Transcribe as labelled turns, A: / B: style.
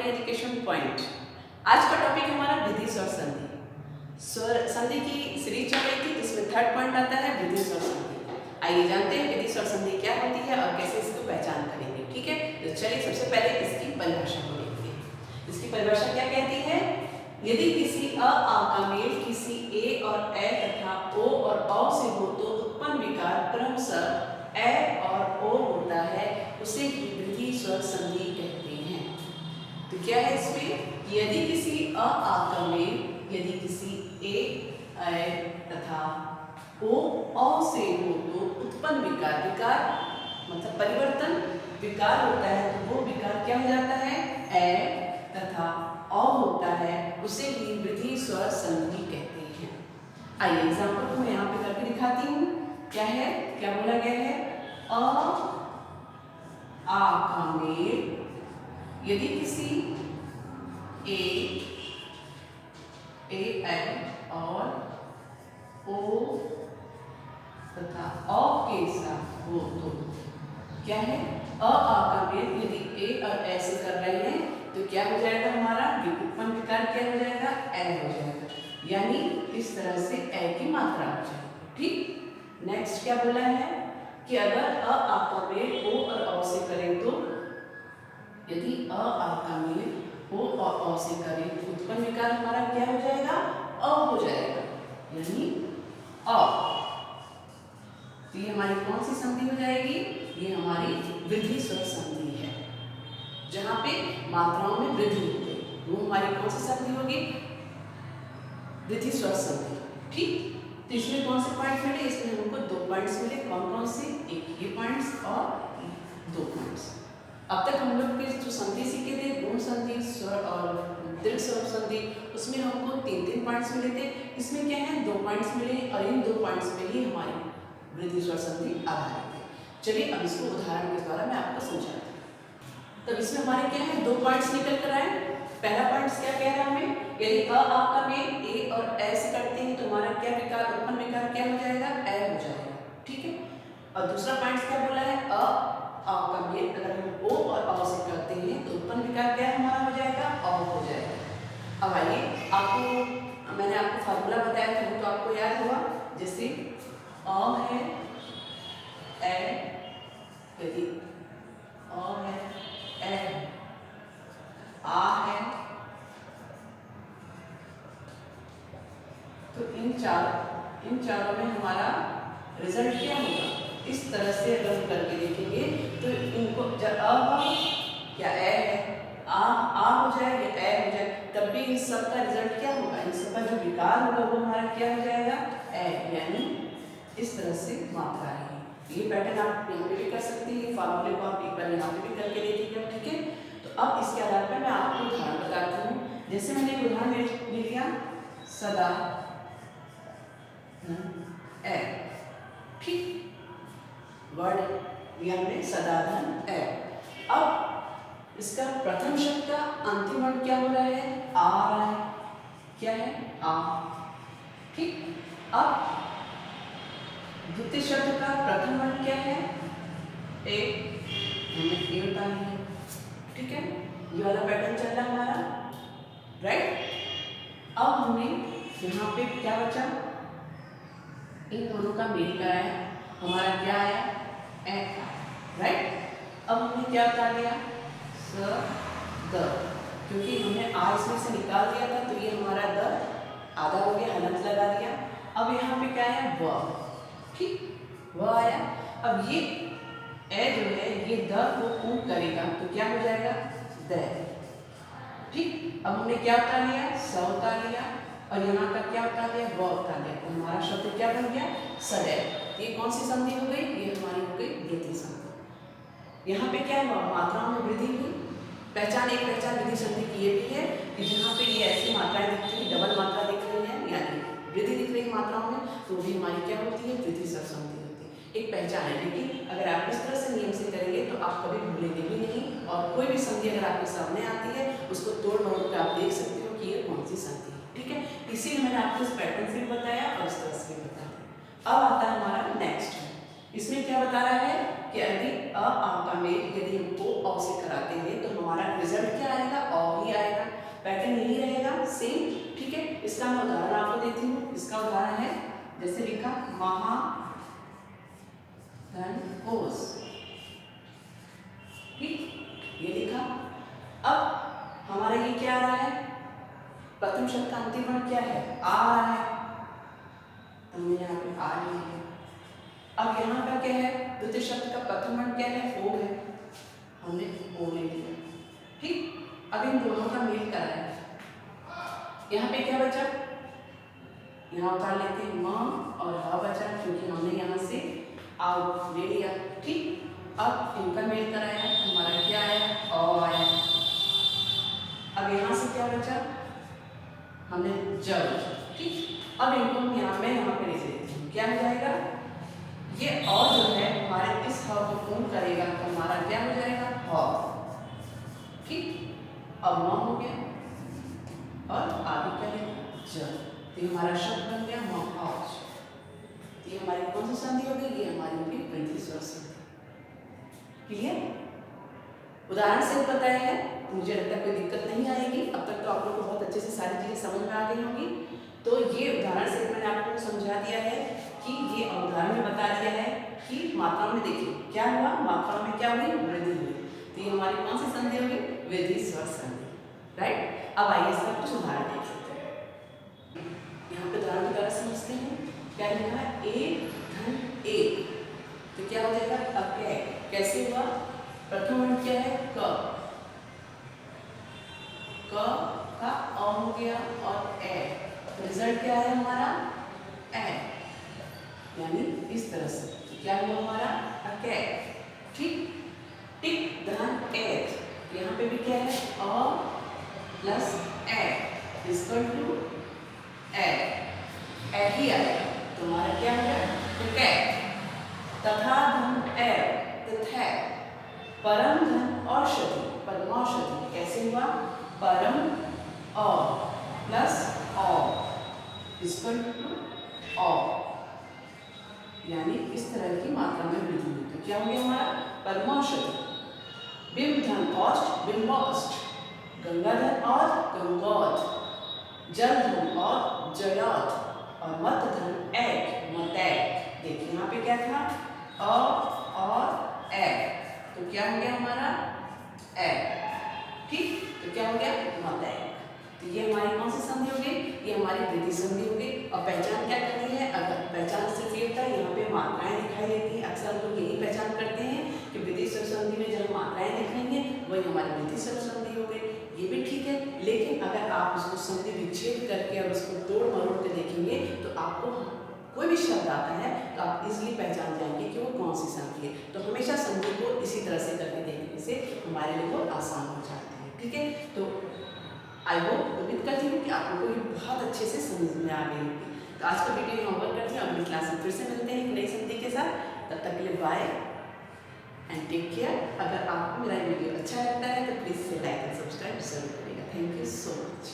A: Education point. आज का topic हमारा विधि स्वर संधि। स्वर संधि की सीरीज चल रही थी जिसमें थर्ड पॉइंट आता है विधि स्वर संधि। आइए जानते हैं विधि स्वर संधि क्या होती है और कैसे इसको पहचान करेंगे। ठीक है, तो चलिए सबसे पहले इसकी परिभाषा को देखते हैं। इसकी परिभाषा क्या कहती है? यदि किसी अ आ का मेल किसी ए और ए तथा ओ और औ से हो तो उत्पन्न विकार क्रमशः ए और ओ होता है, उसे ही विधि स्वर संधि कहते हैं। तो क्या है इसमें? यदि किसी अ आ का मेल यदि किसी ए तथा ओ औ से हो तो उत्पन्न विकार, विकार मतलब परिवर्तन, विकार होता है तो वो विकार क्या हो जाता है? ए तथा औ होता है, उसे ही विधि स्वर संधि कहते हैं। आइए एग्जाम्पल को मैं यहाँ पे करके दिखाती हूँ। क्या है, क्या बोला गया है? अ आ का मेल यदि किसी ए और ओ तथा औ के साथ हो तो क्या है? अ आ का मेल यदि ए और ए से कर रहे हैं तो क्या हो जाएगा? हमारा उत्पन्न विकार क्या हो जाएगा? ए हो जाएगा, यानी इस तरह से ए की मात्रा हो जाएगी। ठीक, नेक्स्ट क्या बोला है कि अगर अ आ का मेल ओ और औ से करें तो यदि अ आ का मेल ओ और औ से करें तो उत्पन्न विकार हमारा क्या हो जाएगा? अ हो जाएगा, यानी अ। तो ये हमारी कौन सी संधि हो जाएगी? ये हमारी विधि स्वर संधि है, जहाँ पे मात्राओं में वृद्धि होती है। वो हमारी कौन सी संधि होगी? विधि स्वर संधि। ठीक, तो इसमें कौन से पॉइंट मिले? इसमें हमको 2 पॉइंट्स मिले। कौन कौन से? एक ये पॉइंट्स और 2 पॉइंट्स। अब तक हम लोग के जो संधि सीखे थे, गुण संधि, स्वर और दीर्घ स्वर संधि, उसमें हमको 3-3 पॉइंट्स मिले थे। इसमें क्या है? 2 पॉइंट्स मिले और इन 2 पॉइंट्स पे ही हमारी विधि स्वर संधि आधारित है। चलिए अब इसको उदाहरण के द्वारा मैं आपको समझाती हूँ। तब इसमें हमारे क्या है? 2 पॉइंट्स निकल कर आए। पहला पॉइंट क्या कह रहा है हमें? यदि अ आ का मेल ए और ए से करते हैं तो हमारा क्या विकार, उत्पन्न विकार क्या हो जाएगा? ए हो जाएगा। ठीक है, और दूसरा पॉइंट क्या बोला है? अ आ का मेल अगर हम ओ और औ से करते हैं तो उत्पन्न विकार क्या हमारा हो जाएगा? औ हो जाएगा। अब आइए, आपको मैंने आपको फार्मूला बताया था, वो तो आपको याद हुआ। जैसे अ है ए, यदि अ है ए, आ है, तो इन चारों में हमारा रिजल्ट क्या होगा? इस तरह से अगर हम करके देखेंगे तो इनको जब अ क्या ए है, आ हो जाए या ए हो जाए, तब भी इन सब का रिजल्ट क्या होगा? इन सब का जो विकार होगा वो हमारा क्या हो जाएगा? ए, यानी इस तरह से मात्रा है। ये पैटर्न आप यहाँ पे भी कर सकते हैं, फार्मूले को आप एक बार यहाँ पे भी करके देखिएगा। ठीक है, तो अब इसके आधार पर मैं आपको उदाहरण बताती हूँ। जैसे मैंने एक उदाहरण ले लिया, सदा ए। ठीक, वर्ड लिया हमने सदाधन ए। अब इसका प्रथम शब्द का अंतिम वर्ण क्या हो रहा है? आ रहा है। क्या है? आ। ठीक, अब द्वितीय शब्द का प्रथम वर्ण क्या है? ए। हमने ए बता लिया। ठीक है, ये वाला पैटर्न चल रहा है हमारा, राइट। अब हमने यहाँ पे क्या बचा? इन दोनों का मेल कराया, हमारा क्या आया? ए, राइट। अब हमने क्या बता दिया? स द, क्योंकि हमने आ इसमें से निकाल दिया था तो ये हमारा द आधा हो गया, हलंत लगा दिया। अब यहाँ पे क्या है? व। ठीक, व आया। अब ये ए जो है ये द को ऊ करेगा तो क्या हो जाएगा? द। ठीक, अब हमने क्या उतार लिया? स उतार लिया और यहाँ का क्या उतार लिया? व उतार लिया, तो हमारा शब्द क्या बन गया? सदैव। ये कौन सी संधि हो गई? ये हमारी हो गई वृद्धि संधि। यहाँ पे क्या है? मात्राओं में वृद्धि हुई। पहचान विधि संधि की ये भी है कि जहाँ पे ये ऐसी मात्राएं दिख रही है, डबल मात्रा दिख रही है, यानी वृद्धि दिख रही है मात्राओं में, तो भी हमारी क्या होती है? वृद्धि स्वर संधि होती है। एक पहचान है, लेकिन अगर आप इस तरह से नियम से करेंगे तो आप कभी भूलेंगे भी नहीं, और कोई भी संधि अगर आपके सामने आती है उसको तोड़ मरोड़ कर आप देख सकते हो कि ये कौन सी संधि है। ठीक है, इसीलिए मैंने आपको इस पैटर्न से भी बताया और इस तरह से भी बताया। अब आता है हमारा नेक्स्ट। इसमें क्या बता रहा है कि यदि अ आ का मेल यदि हमको अ से कराते हैं तो हमारा रिजल्ट क्या आएगा, अ ही आएगा। पैटर्न यही रहेगा सेम, ठीक है। इसका मैं उदाहरण आपको देती हूँ। इसका उदाहरण है जैसे लिखा महा धन कोस, ठीक, ये लिखा। अब हमारा ये क्या आ रहा है, प्रथम शब्द का अंतिम वर्ण क्या है, आ रहा है, तो हमने यहाँ पे आ लिया है। अब यहाँ का क्या है, द्वितीय शब्द का प्रथम वर्ण क्या है, ओ है, हमने ओ ले लिया, ठीक। अब इन दोनों का मेल करा है। यहाँ पे क्या बचा, यहाँ उतार लेते हैं म और ह बचा, क्योंकि हमने यहाँ से आओ ले लिया, ठीक। अब इनका मेल कराया, हमारा क्या आया, अ आया। अब यहाँ से क्या बचा, हमने जब, ठीक। अब इनको हम यहाँ पे लिख देते हैं, क्या हो जाएगा, ये और जो है हमारे इस ह को पूर्ण करेगा तो हमारा क्या हो जाएगा, ह, ठीक। अब म हो गया और आगे क्या लिखा, ज, तो हमारा शब्द बन गया महाज। ये हमारी कौन सी संधि हो गई, ये हमारी होगी वृद्धि स्वर संधि। क्लियर, उदाहरण से बताया है, मुझे लगता है कोई दिक्कत नहीं आएगी। अब तक तो आप लोग को बहुत अच्छे से सारी चीजें समझ में आ गई होंगी। तो ये उदाहरण से मैंने आपको समझा दिया है कि ये उदाहरण में बता दिया है कि मात्रा में देखिए क्या हुआ, मात्रा में क्या हुई, वृद्धि हुई। तो ये हमारी कौन सी संधि होगी, वृद्धि स्वर संधि, राइट। अब आइए इसका कुछ उदाहरण देख लेते हैं। यहाँ पे उदाहरण की तरह समझते हैं, क्या लिखा है, एक धन एक, तो क्या हो जाएगा, अके, कैसे हुआ, प्रथम वर्ण क्या है, क का अ हो गया और ए, रिजल्ट क्या है हमारा, ए, यानी इस तरह से क्या हुआ हमारा, अके, ठीक। टिक धन एथ, यहाँ पे भी क्या है, अ प्लस ए इक्वल टू ए ही आएगा, तो हमारा क्या हो गया, टिकै। तथा धन ए, तथा, परम धन औषधि, परमौषधि, कैसे हुआ, परम अ प्लस औ इक्वल टू औ, यानी इस तरह की मात्रा में वृद्धि हुई। तो क्या हो गया हमारा, परमौषधि। बिंब धन औष्ठ, बिंबौष्ठ, गंगाधर और गंगौध, जल धन और जलौध, और मत धन ऐक, मतैक। देखिए यहाँ पे क्या था, अ और ए, तो क्या हो गया हमारा, ए, ठीक। तो क्या हो गया, मतैक। तो ये हमारी कौन सी संधि हो गई, ये हमारी वृद्धि संधि हो गई। और पहचान क्या करनी है, अगर पहचान सिर्फ ये होता है, यहाँ पे मात्राएं दिखाई देती हैं, अक्सर हम लोग यही पहचान करते हैं कि वृद्धि स्वर संधि में जब मात्राएं दिखेंगे वही हमारी वृद्धि स्वर संधि हो गई। ये भी ठीक है, लेकिन अगर आप उसको संधि विच्छेद करके और उसको तोड़ मरोड़ के देखेंगे तो आपको कोई भी शब्द आता है तो आप इजीली पहचान जाएंगे कि वो कौन सी संधि है। तो हमेशा संधि को इसी तरह से करके देखने से हमारे लिए वो आसान हो जाती है, ठीक है। तो आई होप, उम्मीद करती हूँ कि आप लोगों को ये बहुत अच्छे से समझ में आ गई होगी। तो आज का वीडियो यहाँ ओवर करती हूँ, अगली क्लास में फिर से मिलते हैं एक नई संधि के साथ। तब तक के लिए बाय एंड टेक केयर। अगर आपको मेरा वीडियो अच्छा लगता है तो प्लीज़ से लाइक एंड सब्सक्राइब जरूर करिएगा। Thank you so much.